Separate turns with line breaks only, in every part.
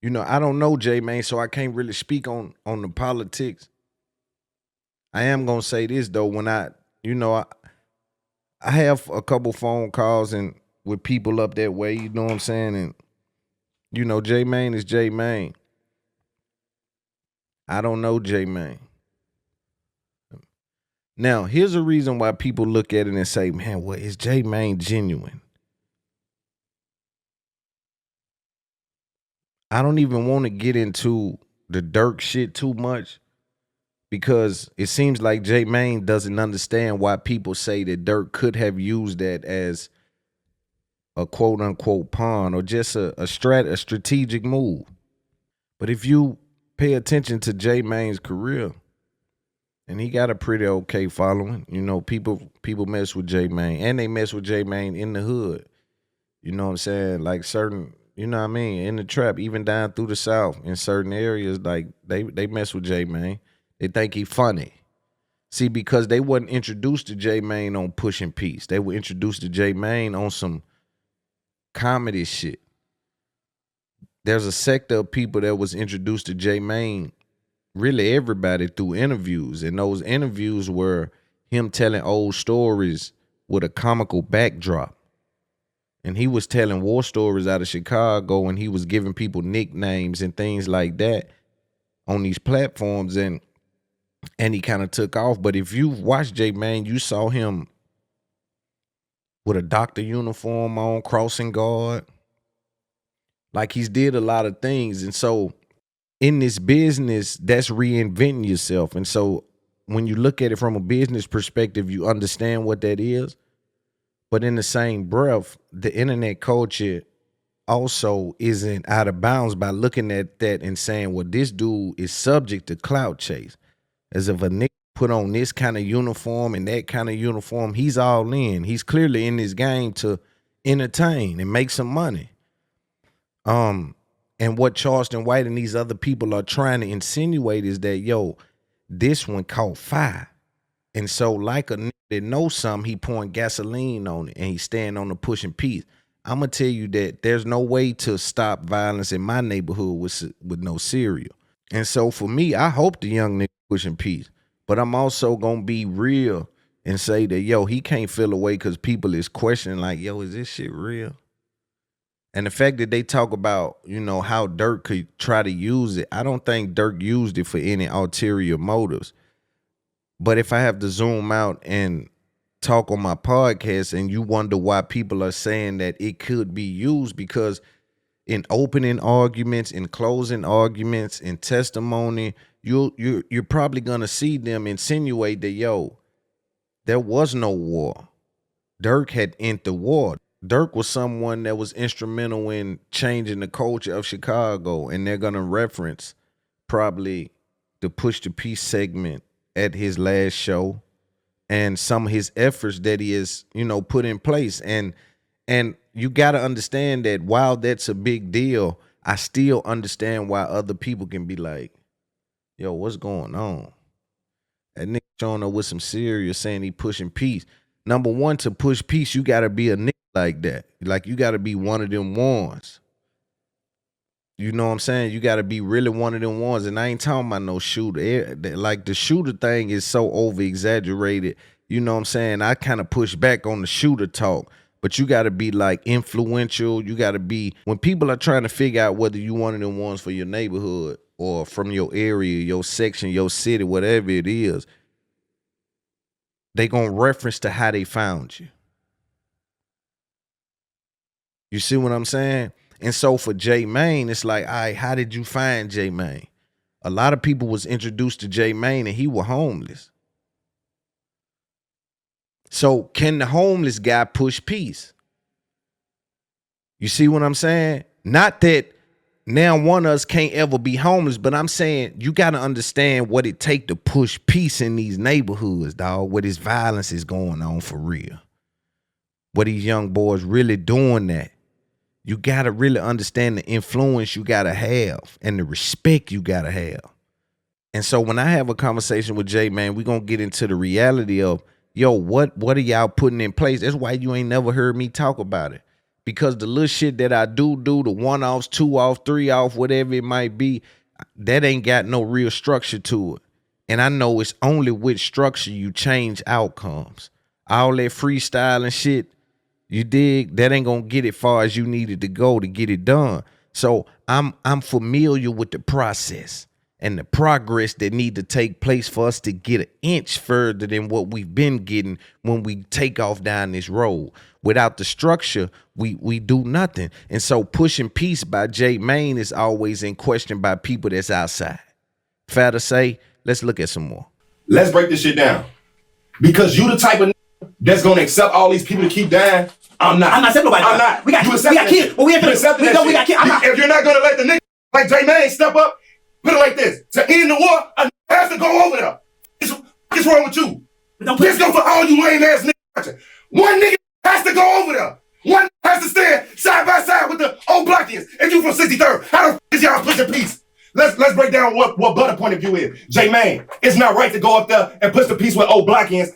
I don't know J Mane, so I can't really speak on the politics. I am gonna say this though, when you know, I have a couple phone calls and with people up that way, you know what I'm saying? And J Mane is J Mane. I don't know J Mane. Now, here's a reason why people look at it and say, man, well, is J Mane genuine? I don't even want to get into the Dirk shit too much because it seems like J Mane doesn't understand why people say that Dirk could have used that as a quote unquote pawn or just a strategic move. But if you pay attention to J Mane's career, and he got a pretty okay following, people mess with J Mane and they mess with J Mane in the hood. You know what I'm saying? Like certain, you know what I mean, in the trap, even down through the South, in certain areas, like they mess with J Mane. They think he funny. See, because they wasn't introduced to J Mane on Pushin Peace. They were introduced to J Mane on some comedy shit. There's a sector of people that was introduced to J Mane, really everybody, through interviews. And those interviews were him telling old stories with a comical backdrop. And he was telling war stories out of Chicago, and he was giving people nicknames and things like that on these platforms, and he kind of took off. But if you watched J Mane, you saw him with a doctor uniform on, crossing guard. Like he's did a lot of things. And so in this business, that's reinventing yourself. And so when you look at it from a business perspective, you understand what that is. But in the same breath, the internet culture also isn't out of bounds by looking at that and saying, well, this dude is subject to clout chase. As if a nigga put on this kind of uniform and that kind of uniform, he's all in. He's clearly in this game to entertain and make some money. And what Charleston White and these other people are trying to insinuate is that, yo, this one caught fire. And so like a nigga that knows something, he pouring gasoline on it and he's staying on the Pushin Peace. I'm going to tell you that there's no way to stop violence in my neighborhood with no cereal. And so for me, I hope the young nigga Pushin Peace. But I'm also going to be real and say that, yo, he can't feel away because people is questioning like, yo, is this shit real? And the fact that they talk about, how Dirk could try to use it, I don't think Dirk used it for any ulterior motives. But if I have to zoom out and talk on my podcast and you wonder why people are saying that it could be used, because in opening arguments, in closing arguments, in testimony, you're probably gonna see them insinuate that, yo, there was no war. Dirk had ended the war. Dirk was someone that was instrumental in changing the culture of Chicago, and they're gonna reference probably the Push the Peace segment at his last show and some of his efforts that he has, put in place. And you gotta understand that while that's a big deal, I still understand why other people can be like, yo, what's going on? That nigga showing up with some cereal saying he pushing peace. Number one, to push peace, you gotta be a nigga like that. Like you gotta be one of them ones. You know what I'm saying? You gotta be really one of them ones. And I ain't talking about no shooter. Like the shooter thing is so over exaggerated. You know what I'm saying? I kind of push back on the shooter talk. But you gotta be like influential. You gotta be, when people are trying to figure out whether you one of them ones for your neighborhood or from your area, your section, your city, whatever it is, they gonna reference to how they found you. You see what I'm saying? And so for J Mane, it's like, all right, how did you find J Mane? A lot of people was introduced to J Mane and he was homeless. So can the homeless guy push peace? You see what I'm saying? Not that now one of us can't ever be homeless, but I'm saying you got to understand what it take to push peace in these neighborhoods, dog, where this violence is going on for real. Where these young boys really doing that. You got to really understand the influence you got to have and the respect you got to have. And so when I have a conversation with J Mane, we're going to get into the reality of, yo, what are y'all putting in place? That's why you ain't never heard me talk about it. because the little shit that I do, the 1 off, 2 off, 3 off, whatever it might be, that ain't got no real structure to it. And I know it's only with structure you change outcomes. All that freestyle and shit, you dig, that ain't gonna get it far as you needed to go to get it done. So I'm familiar with the process and the progress that need to take place for us to get an inch further than what we've been getting when we take off down this road. Without the structure, we do nothing. And so Pushin Peace by J Mane is always in question by people that's outside. Fair to say, let's look at some more.
Let's break this shit down. Because you the type of that's gonna accept all these people to keep dying. I'm not accepting nobody. I'm not. We got kids. Well, we got kids. If you're not gonna let the nigga like J Mane step up, put it like this: to end the war, a nigga has to go over there. What's wrong with you? This go for all you lame ass niggas. One nigga has to go over there. One has to stand side by side with the old blockians. If you from 63rd, how the f is y'all Pushin Peace? Let's break down what Butter point of view is. J Mane, it's not right to go up there and push the peace with old blockians.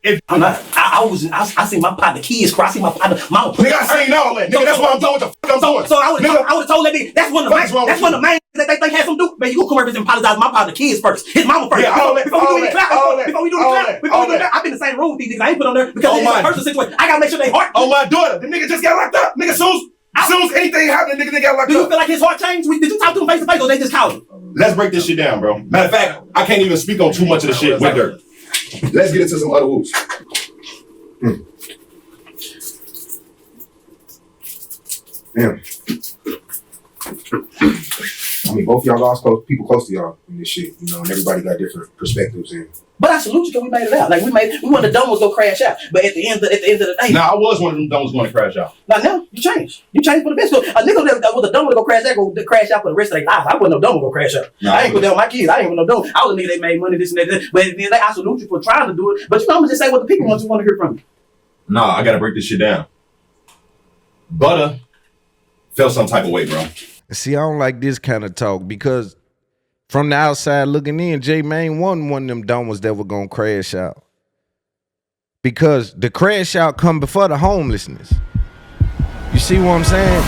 If I'm not, I see my partner kids cry. I see my partner mama. Nigga, I seen all that. Nigga, that's what I'm doing. What the fuck I'm doing? So I would have told that nigga. That's one of the main that they had some do. Man, you gonna come over and apologize to my partner kids first. His mama first. Yeah, before we do the clap. I've been in the same room with these niggas. I ain't put on there because it's a personal situation. I gotta make sure they heart. Oh my daughter, the nigga just got locked up. Nigga, soon as anything happened, nigga got locked up. Do you feel like his heart changed? Did you talk to him face to face or they just called him? Let's break this shit down, bro. Matter of fact, I can't even speak on too much of the shit with dirt. Let's get into some other hoops. Damn. I mean, both y'all lost people close to y'all in this shit, you know, and everybody got different perspectives. And but I salute you because we made it out. Like we wanted the dumb ones go crash out. But at the end of the day, I was one of them dumb ones going to crash out. Now you changed. You changed for the best. So a nigga that was a dumb one to go crash out, go crash out for the rest of their life. I wasn't no dumb one to go crash out. No, I ain't put that on my kids. I ain't with no dumb. I was a nigga that made money, this and that. But at the end of the day, I salute you for trying to do it. But you know, I'm just say what the people want to hear from you. Nah, I gotta break this shit down. Butter felt some type of way, bro.
See, I don't like this kind of talk because from the outside looking in, J Mane wasn't one of them dumb ones that were gonna crash out. Because the crash out come before the homelessness. You see what I'm saying?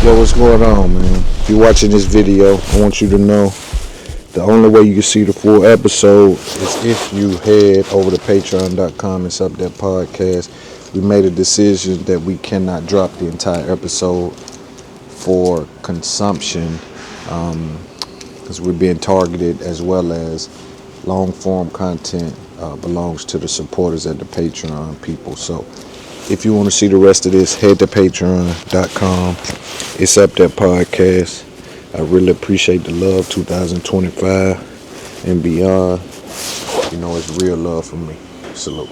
Yo, what's going on, man? If you're watching this video, I want you to know the only way you can see the full episode is if you head over to patreon.com and sub that podcast. We made a decision that we cannot drop the entire episode for consumption because we're being targeted, as well as long form content belongs to the supporters at the Patreon people. So if you want to see the rest of this, head to patreon.com. It's up that podcast. I really appreciate the love. 2025 and beyond, you know, it's real love for me. Salute.